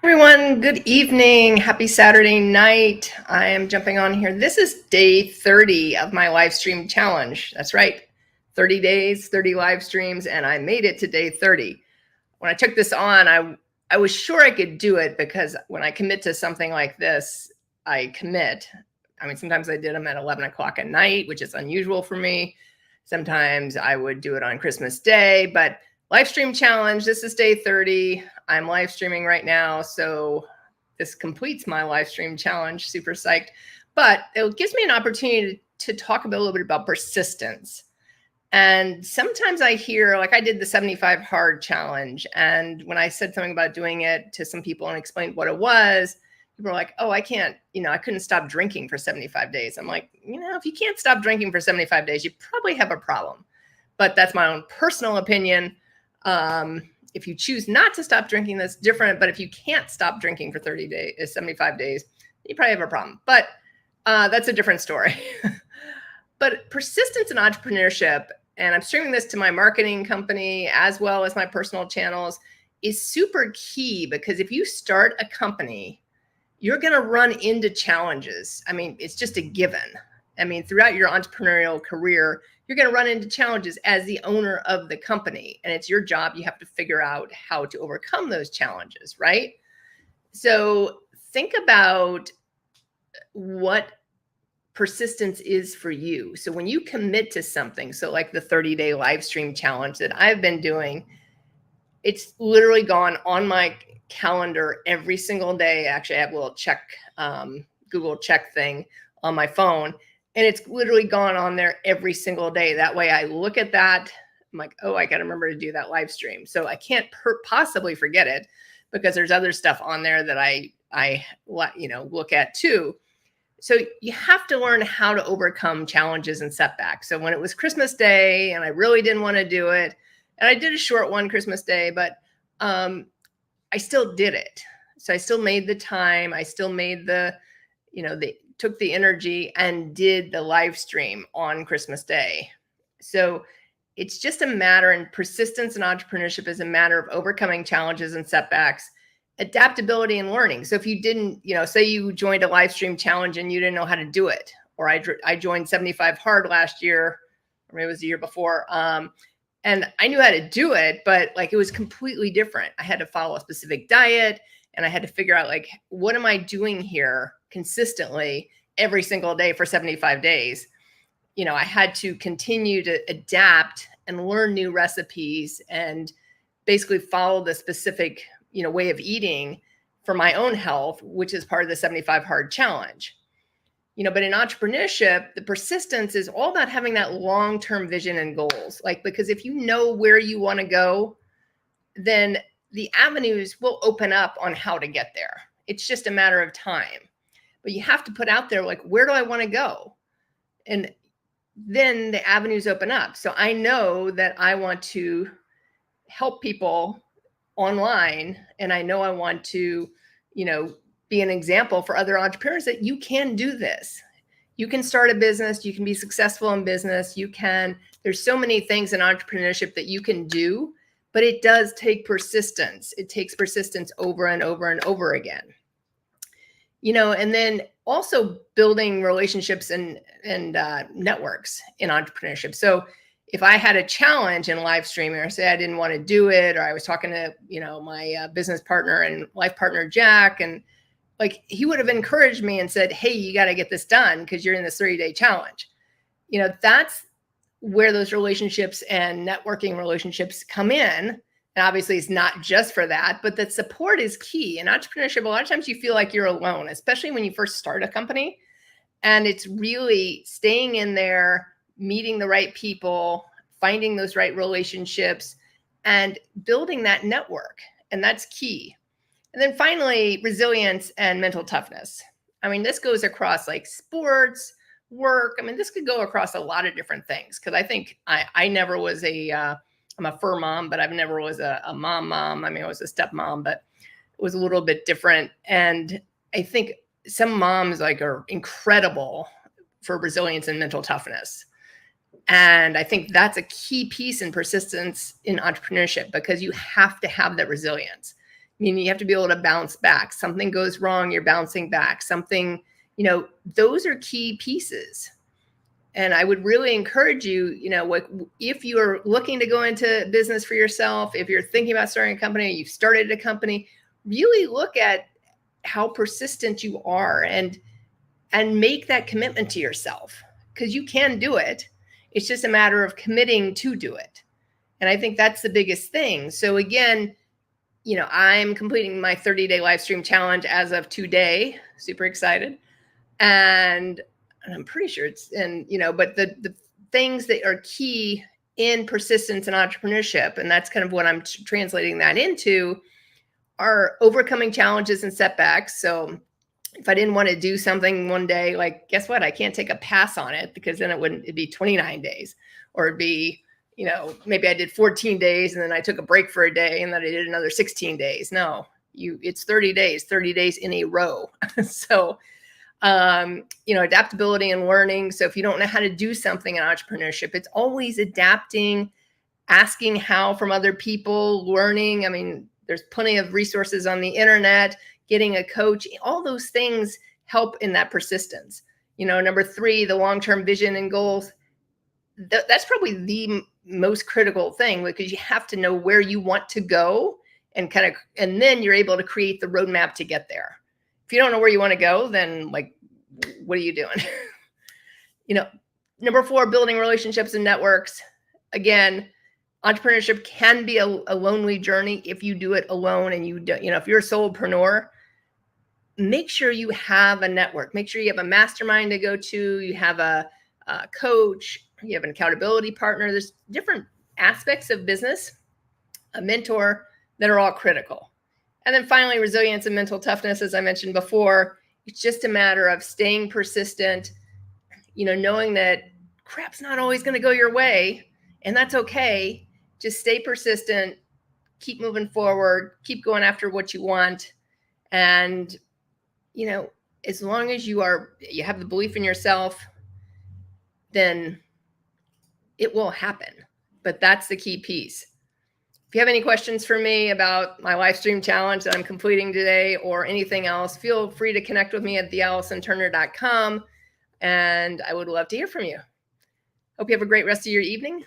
Everyone, good evening. Happy Saturday night. I am jumping on here. This is day 30 of my live stream challenge. That's right. 30 days, 30 live streams, and I made it to day 30. When I took this on, I was sure I could do it because when I commit to something like this, I commit. I mean, sometimes I did them at 11 o'clock at night, which is unusual for me. Sometimes I would do it on Christmas Day, but live stream challenge, this is day 30. I'm live streaming right now, so this completes my live stream challenge. Super psyched. But it gives me an opportunity to talk a little bit about persistence. And sometimes I hear, like I did the 75 hard challenge, and when I said something about doing it to some people and explained what it was, people are like, oh, I can't, I couldn't stop drinking for 75 days. I'm like, if you can't stop drinking for 75 days, you probably have a problem. But that's my own personal opinion. If you choose not to stop drinking, that's different. But if you can't stop drinking for 75 days, you probably have a problem. But that's a different story. But persistence in entrepreneurship, and I'm streaming this to my marketing company as well as my personal channels, is super key because if you start a company, you're going to run into challenges. I mean, it's just a given. I mean, throughout your entrepreneurial career, you're going to run into challenges as the owner of the company. And it's your job. You have to figure out how to overcome those challenges, right? So think about what persistence is for you. So when you commit to something, so like the 30-day live stream challenge that I've been doing, it's literally gone on my calendar every single day. Actually, I have a little Google check thing on my phone. And it's literally gone on there every single day. That way I look at that. I'm like, oh, I got to remember to do that live stream. So I can't possibly forget it because there's other stuff on there that I look at too. So you have to learn how to overcome challenges and setbacks. So when it was Christmas Day and I really didn't want to do it, and I did a short one Christmas Day, but I still did it. So I still made the time. I still made took the energy and did the live stream on Christmas Day. So it's just a matter, and persistence in entrepreneurship is a matter of overcoming challenges and setbacks, adaptability and learning. So if you didn't, say you joined a live stream challenge and you didn't know how to do it, or I joined 75 hard last year, or maybe it was the year before, and I knew how to do it, but it was completely different. I had to follow a specific diet, and I had to figure out what am I doing here consistently every single day for 75 days. I had to continue to adapt and learn new recipes and basically follow the specific, way of eating for my own health, which is part of the 75 hard challenge. But in entrepreneurship, the persistence is all about having that long-term vision and goals. Because if you know where you want to go, then the avenues will open up on how to get there. It's just a matter of time. But you have to put out there, where do I want to go? And then the avenues open up. So I know that I want to help people online, and I know I want to, be an example for other entrepreneurs that you can do this. You can start a business. You can be successful in business. There's so many things in entrepreneurship that you can do, but it does take persistence. It takes persistence over and over and over again. And then also building relationships and networks in entrepreneurship. So if I had a challenge in live streaming, or say I didn't want to do it, or I was talking to, my business partner and life partner, Jack, and he would have encouraged me and said, hey, you got to get this done because you're in this 30-day challenge. That's where those relationships and networking relationships come in. And obviously it's not just for that, but that support is key. In entrepreneurship, a lot of times you feel like you're alone, especially when you first start a company. And it's really staying in there, meeting the right people, finding those right relationships, and building that network. And that's key. And then finally, resilience and mental toughness. I mean, this goes across sports, work. I mean, this could go across a lot of different things. Because I think I never was I'm a fur mom, but I've never was a mom. I mean, I was a stepmom, but it was a little bit different. And I think some moms are incredible for resilience and mental toughness. And I think that's a key piece in persistence in entrepreneurship, because you have to have that resilience. mean, you have to be able to bounce back. Something goes wrong, you're bouncing back. Something, those are key pieces. And I would really encourage you, if you're looking to go into business for yourself, if you're thinking about starting a company, you've started a company, really look at how persistent you are and make that commitment to yourself, because you can do it. It's just a matter of committing to do it. And I think that's the biggest thing. So again, I'm completing my 30-day live stream challenge as of today. Super excited. And I'm pretty sure but the things that are key in persistence and entrepreneurship, and that's kind of what I'm translating that into, are overcoming challenges and setbacks. So if I didn't want to do something one day, like, guess what? I can't take a pass on it, because then it'd be 29 days, or it'd be, maybe I did 14 days and then I took a break for a day and then I did another 16 days. No, it's 30 days in a row. So, adaptability and learning. So if you don't know how to do something in entrepreneurship, it's always adapting, asking how from other people, learning. I mean, there's plenty of resources on the internet, getting a coach, all those things help in that persistence. Number 3, the long-term vision and goals. That's probably the most critical thing, because you have to know where you want to go and then you're able to create the roadmap to get there. If you don't know where you want to go, then what are you doing? Number 4, building relationships and networks. Again, entrepreneurship can be a lonely journey if you do it alone, and if you're a solopreneur, make sure you have a network. Make sure you have a mastermind to go to. You have a coach. You have an accountability partner. There's different aspects of business, a mentor, that are all critical. And then finally, resilience and mental toughness, as I mentioned before. It's just a matter of staying persistent, knowing that crap's not always going to go your way, and that's okay. Just stay persistent, keep moving forward, keep going after what you want. And, as long as you have the belief in yourself, then it will happen. But that's the key piece. If you have any questions for me about my live stream challenge that I'm completing today, or anything else, feel free to connect with me at theallisonturner.com, and I would love to hear from you. Hope you have a great rest of your evening.